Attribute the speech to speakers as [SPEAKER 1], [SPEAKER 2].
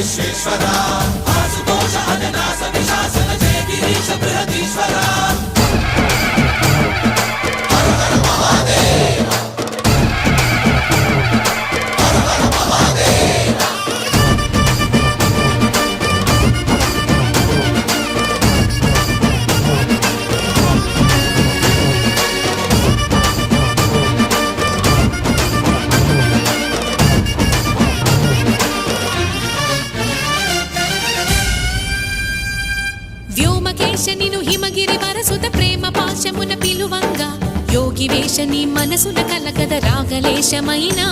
[SPEAKER 1] విశ్వేశ్వర ఆశుతోష అజనాశ విశాసన జయ గిరీశ బృహదీశ్వర హర హర మహాదేవ హర హర మహాదేవ
[SPEAKER 2] వ్యోమకేశనిను హిమగిరి వరసుత ప్రేమ పాశమున పిలువంగా యోగి వేషని మనసున కలగద రాగలేశమైనా